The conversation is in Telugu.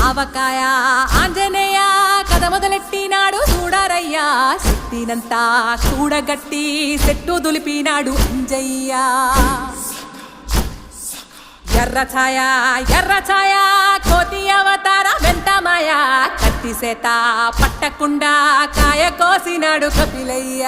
ఆవకాయ ఆంజనేయ కథ మొదలెట్టినాడు చూడారయ్యా శక్తినంతా చూడగట్టి చెట్టు దులిపినాడు అంజయ్య ఎర్ర ఛాయ కోతి అవతార వెంటమాయ కత్తి సేత పట్టకుండా కాయ కోసినాడు కపిలయ్య